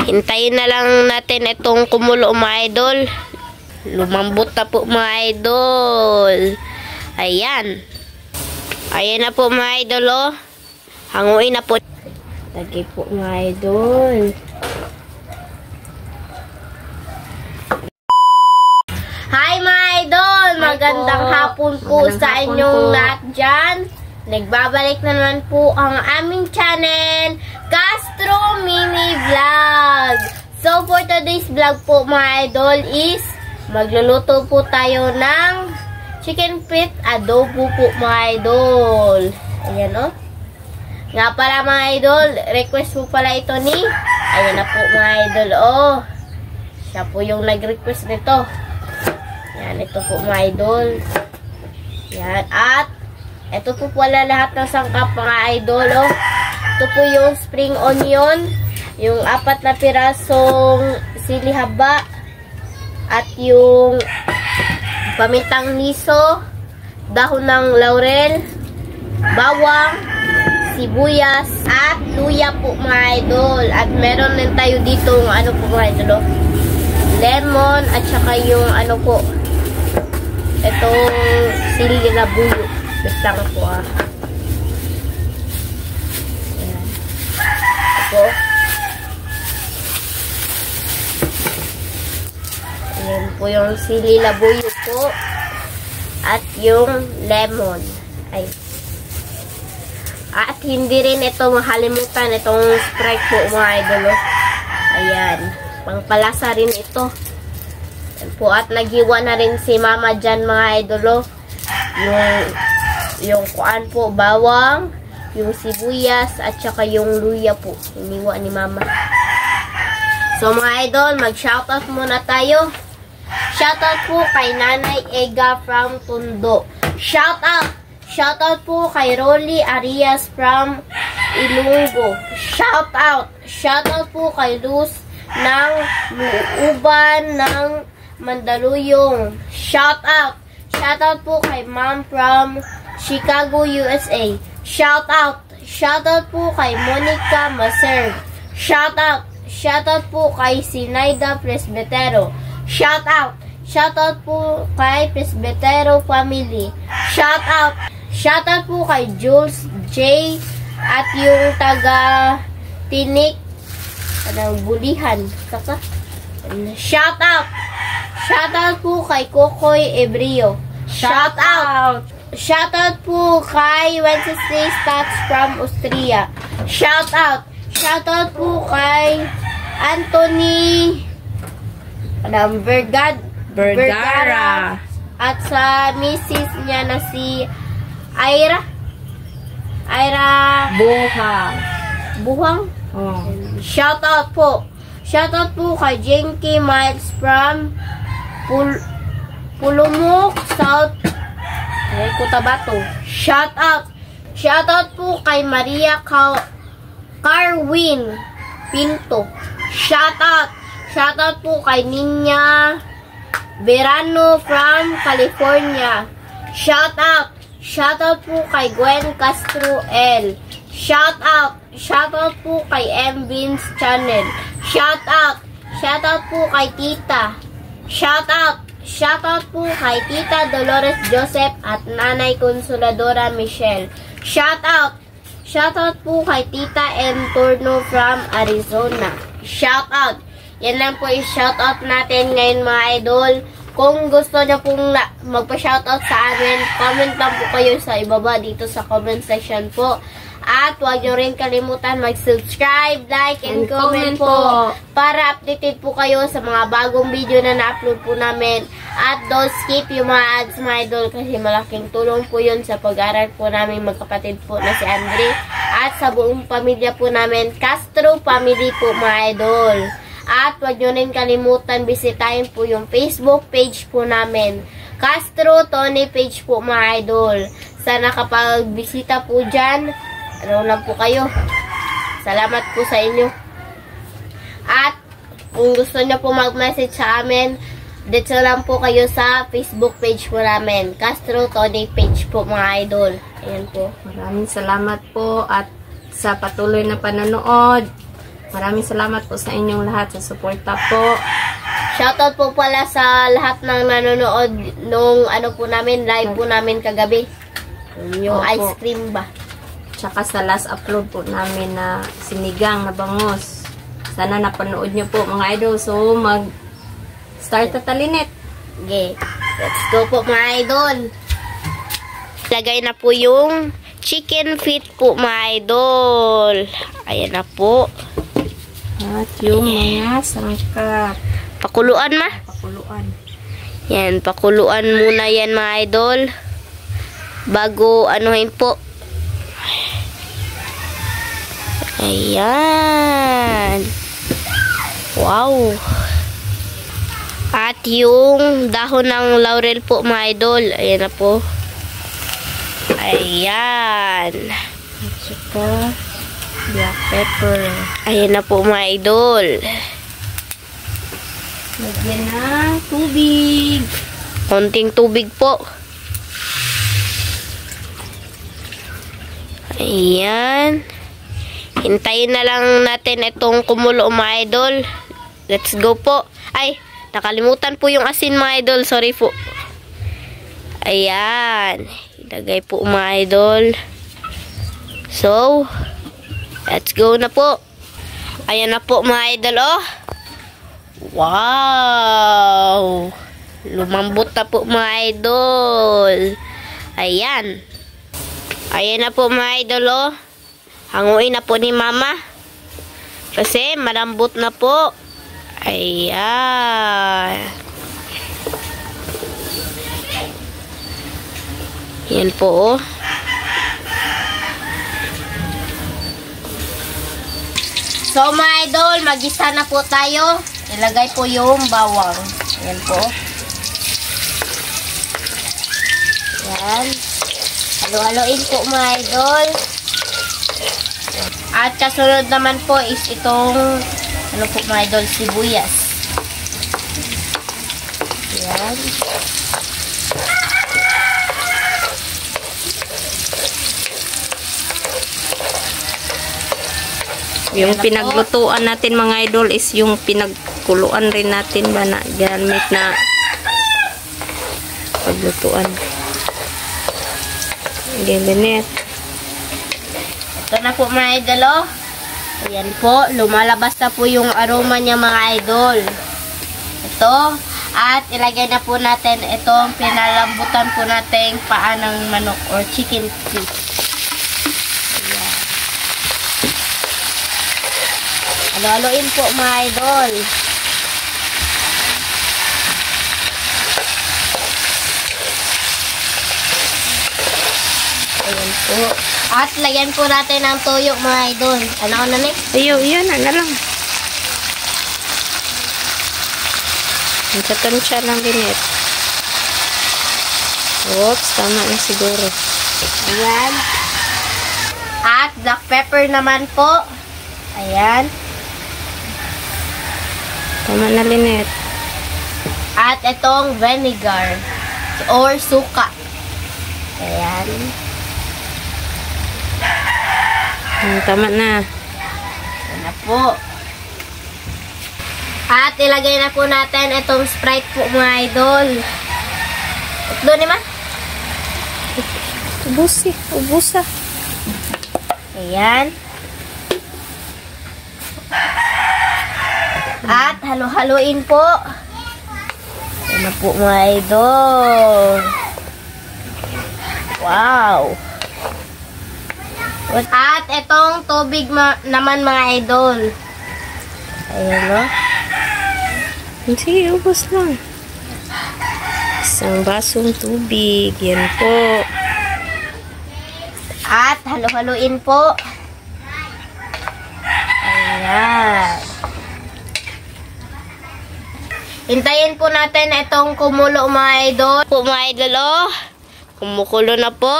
Hintayin na lang natin itong kumulo mga idol. Lumambot na po mga idol. Ayan. Ayan na po mga idol oh. Hanguin na po. Lagay po mga idol. Hi mga idol! Magandang hapon po sa inyong lahat dyan. Nagbabalik na naman po ang aming channel, Castro Mini Vlog. So for today's vlog po mga idol is magluluto po tayo ng chicken feet adobo po mga idol. Ayan o. Nga pala mga idol, request po pala ito ni, ayan na po mga idol o. Siya po yung nag-request nito. Yan, ito po mga idol. Yan, at ito po pala lahat ng sangkap mga idol. Oh. Ito po yung spring onion, yung 4 na pirasong sili haba, at yung pamintang niso, dahon ng laurel, bawang, sibuyas, at luya po mga idol. At meron din tayo dito ano po mga idol, lemon, at saka yung ano po, itong sili na buyo. Basta nga po ah. Ayan. Ito. Ayan po yung sili na buyo po. At yung lemon. Ay. At hindi rin ito mahalimutan. Itong Sprite po mga idol. Ayan. Pangpalasa rin ito. Ayan po. At naghiwa na rin si mama dyan mga idol. Yung kuan po, bawang, yung sibuyas, at saka yung luya po. Iniwa ni mama. So mga idol, mag-shoutout muna tayo. Shoutout po kay Nanay Ega from Tondo. Shoutout! Shoutout po kay Rolly Arias from Ilunggo. Shoutout! Shoutout po kay Luz ng Uban ng Mandaluyong. Shoutout! Shoutout po kay Mom from Chicago, USA. Shoutout! Shoutout po kay Monica Maser. Shoutout! Shoutout po kay Sinaida Presbitero. Shoutout! Shoutout po kay Presbitero Family. Shoutout! Shoutout po kay Jules J. At yung taga Tinik Bulihan. Shoutout! Shoutout po kay Kokoy Ebrio. Shoutout! Shoutout po kay Wednesday Stats from Austria. Shoutout! Shoutout po kay Anthony Vergara. At sa misis niya na si Ira Buhang. Oh. Shoutout po. Shoutout po kay Jenky Miles from Pulumok, South Cotabato. Shoutout! Shoutout po kay Maria Carwin Pinto. Shoutout! Shoutout po kay Ninya Verano from California. Shoutout! Shoutout po kay Gwen Castro L. Shoutout! Shoutout po kay Mbins Channel. Shoutout! Shoutout po kay Tita. Shoutout! Shoutout po kay Tita Dolores Joseph at Nanay Consoladora Michelle. Shoutout! Shoutout po kay Tita M. Turno from Arizona. Shoutout! Yan lang po yung shoutout natin ngayon mga idol. Kung gusto nyo pong magpa-shoutout sa amin, comment lang po kayo sa ibaba dito sa comment section po. At huwag nyo rin kalimutan mag-subscribe, like, and comment po para updated po kayo sa mga bagong video na na-upload po namin. At don't skip yung mga ads mga idol kasi malaking tulong po yun sa pag-aral po namin magkapatid po na si Andre. At sa buong pamilya po namin, Castro Family po mga idol. At huwag nyo rin kalimutan bisitahin po yung Facebook page po namin, Castro Tony page po mga idol. Sana kapag bisita po dyan, ano lang po kayo. Salamat po sa inyo. At kung gusto nyo po mag-message sa amin, dito lang po kayo sa Facebook page po namin, Castro Tony page po mga idol. Ayan po. Maraming salamat po at sa patuloy na panonood. Maraming salamat po sa inyong lahat sa suporta po. Shoutout po pala sa lahat ng nanonood nung ano po namin, live po namin kagabi. Yung Opo. ice cream ba? Tsaka sa last upload po namin na sinigang na bangus. Sana napanood nyo po mga idol. So, start na talinit. Okay. Let's go po mga idol. Lagay na po yung chicken feet po mga idol. Ayan na po. At yung mga sangkap. Pakuluan ma? Pakuluan. Yan, pakuluan muna yan mga idol. Bago anuhin po. Ayan. Wow. At yung dahon ng laurel po mga idol. Ayan na po. Ayan. At saka black pepper. Ayan na po mga idol. Lagyan ng tubig. Konting tubig po. Ayan. Hintayin na lang natin itong kumulo mga idol. Let's go po. Ay, nakalimutan po yung asin mga idol. Sorry po. Ayan. Ilagay po mga idol. So, let's go na po. Ayan na po mga idol oh. Wow! Lumambot na po mga idol. Ayan. Ayan na po mga idol oh. Hanguin na po ni mama. Kasi malambot na po. Ayan. Yan po oh. So mga idol, mag-isa na po tayo. Ilagay po yung bawang. Ayan po. Ayan. Halo-haloin po mga idol. At kasunod naman po is itong ano po mga idol, sibuyas. Ayan. Yung pinaglutuan natin mga idol is yung pinagkuluan rin natin ba na gamit na paglutuan. Galinit. Ito na po mga idol oh. Ayan po, lumalabas na po yung aroma niya mga idol. Ito. At ilagay na po natin itong pinalambutan po natin paa ng manok or chicken feet. Ayan. Halo-haloin po mga idol. Ayan po. At lagyan po natin ng toyo mga idol. Ano na next? Ayo, yan na lang. Ang tansya lang dinit. Oops, tama na siguro. Ayan. At black pepper naman po. Ayan. Tama na linit. At itong vinegar or suka. Ayan. Tama na. Ayan na po. At ilagay na po natin itong Sprite po mga idol. Doon naman. Ubusi, ubusa. Ayan. At halo-haloin po. Ayan na po mga idol. Wow. At itong tubig naman mga idol. Ayan o. Sige, ubos lang. Isang basong tubig. Yan po. At halo-haloin po. Ayan. Hintayin po natin itong kumulo mga idol. Po mga idol oh. Kumukulo na po.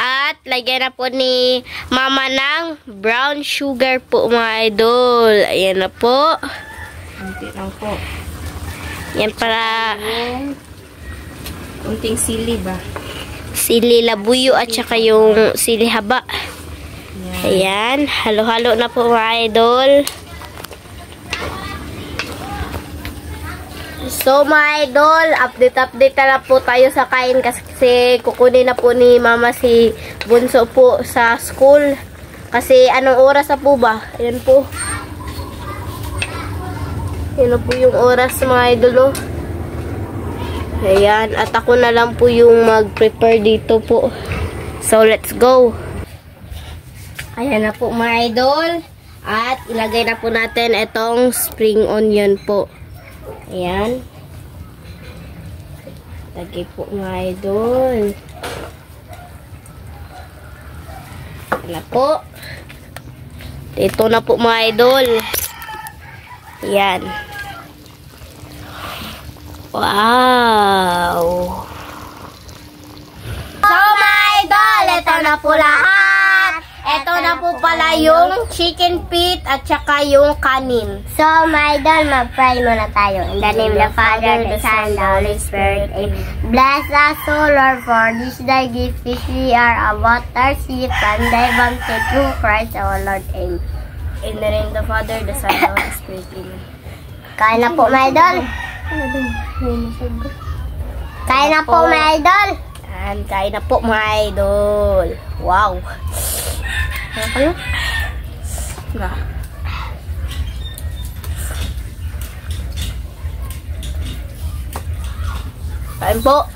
At lagyan na po ni mama ng brown sugar po mga idol. Ayan na po. Kunti lang po. Yan para Kunting sili ba? sili labuyo at saka yung sili haba. Yan. Ayan. Halo-halo na po mga idol. So mga idol, update na lang po tayo sa kain kasi kukunin na po ni mama si Bunso po sa school. Kasi anong oras na po ba? Ayan po. Ayan na po yung oras mga idol. Ayan, at ako na lang po yung mag-prepare dito po. So let's go. Ayan na po mga idol. At ilagay na po natin itong spring onion po. Ayan. Lagay po mga idol. Ayan po. Ito na po mga idol. Ayan. Wow. So mga idol, ito na po lahat. Ito na po pala yung chicken feet at saka yung kanin. So, my idol, mag-pray muna tayo. In the name of the Father, the Son, the Holy Spirit. Amen. Bless us, O Lord, for this thy gift, which we are about our sheep, and thy bounty through Christ our Lord. Amen. In the name of the Father, the Son, the Holy Spirit. Amen. Kain na po, my idol. Kain na po, my idol. And kain na po, mga idol. Wow. Ano kayo? Nga. Kain po.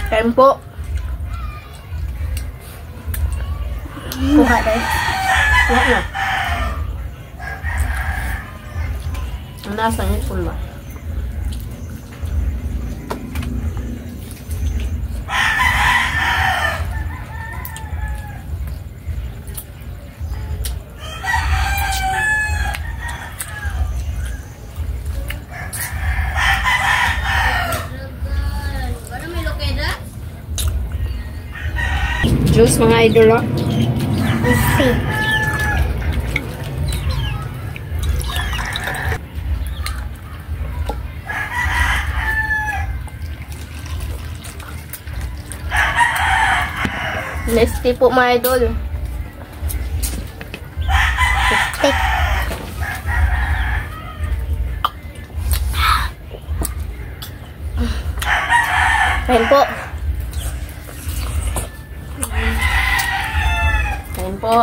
Kain po. Kuha tayo. Kuha na. Ang lasa niya po ba? Juice mga idol. Nesty po mga idol. Kain po. Kain po.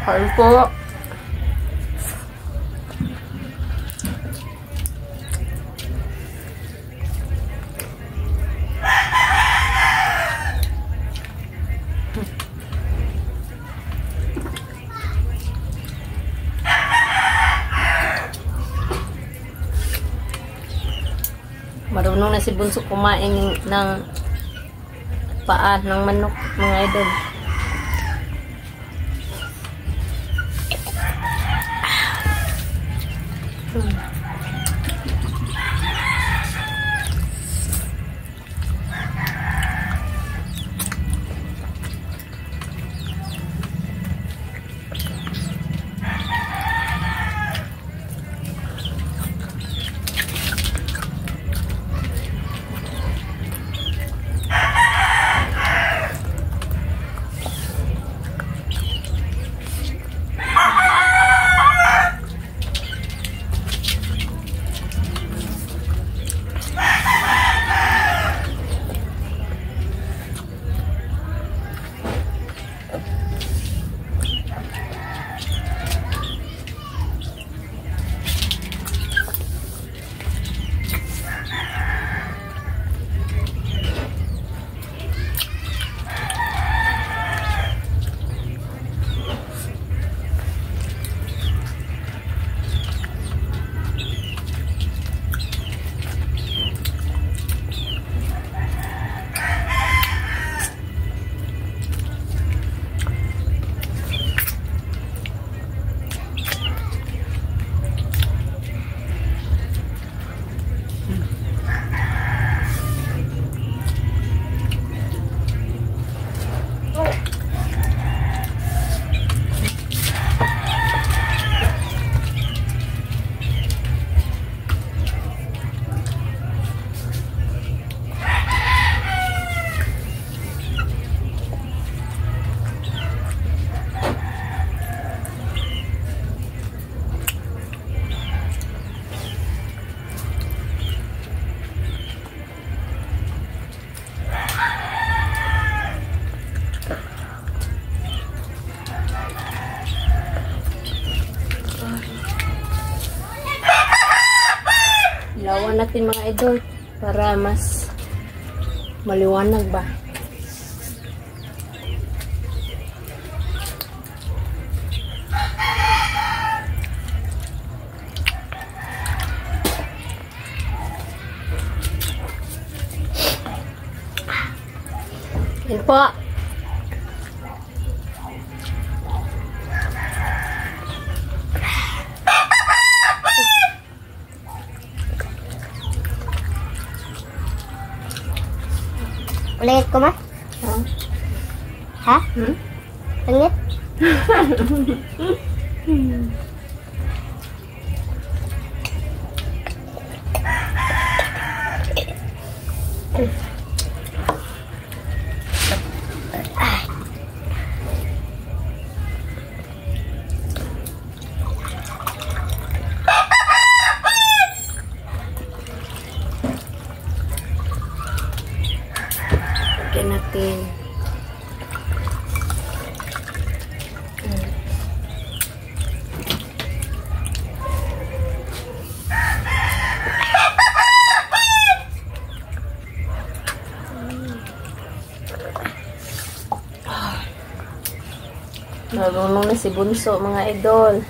Kain po. si Bunso kumain ng paa ng manok, mga idol. Ilawan natin mga idol para mas maliwanag ba. Yan po. Ulit ko ma? Ha? Langit? Lagyan natin. Marunong na si Bunso, mga idol.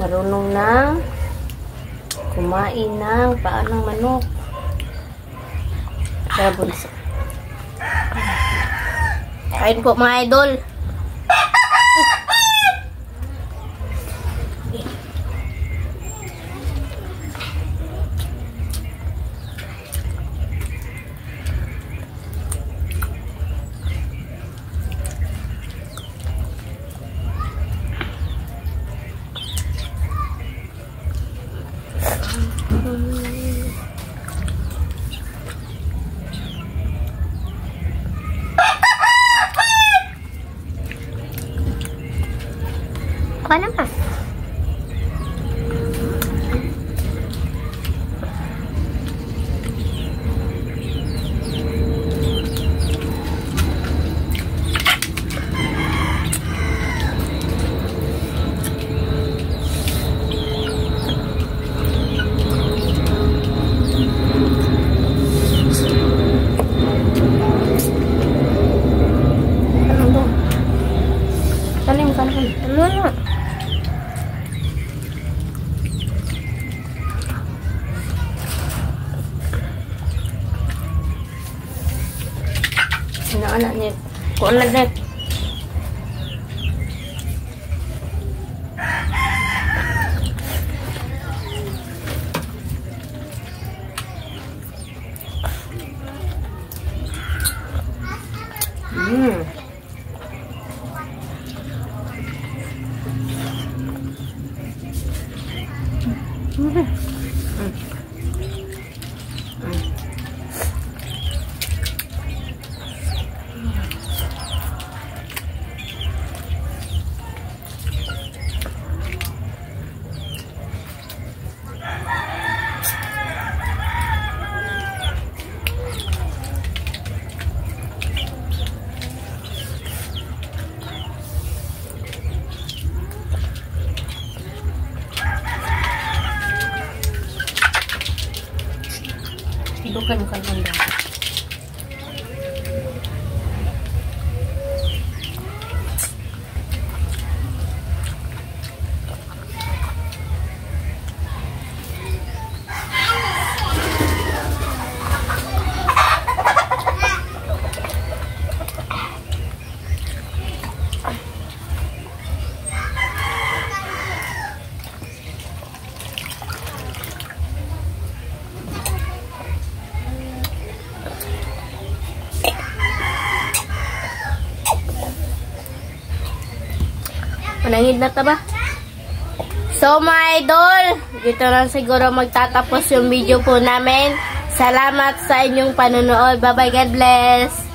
Marunong na kumain ng paa ng manok. Kaya Bunso. Kain po mga idol. Kuha naman. Talim ka na. Ano na? anak niya. Kuan na net. Bukan undang. Manangid na ta ba? So mga idol, dito na siguro magtatapos yung video po namin. Salamat sa inyong panonood. Bye bye, God bless!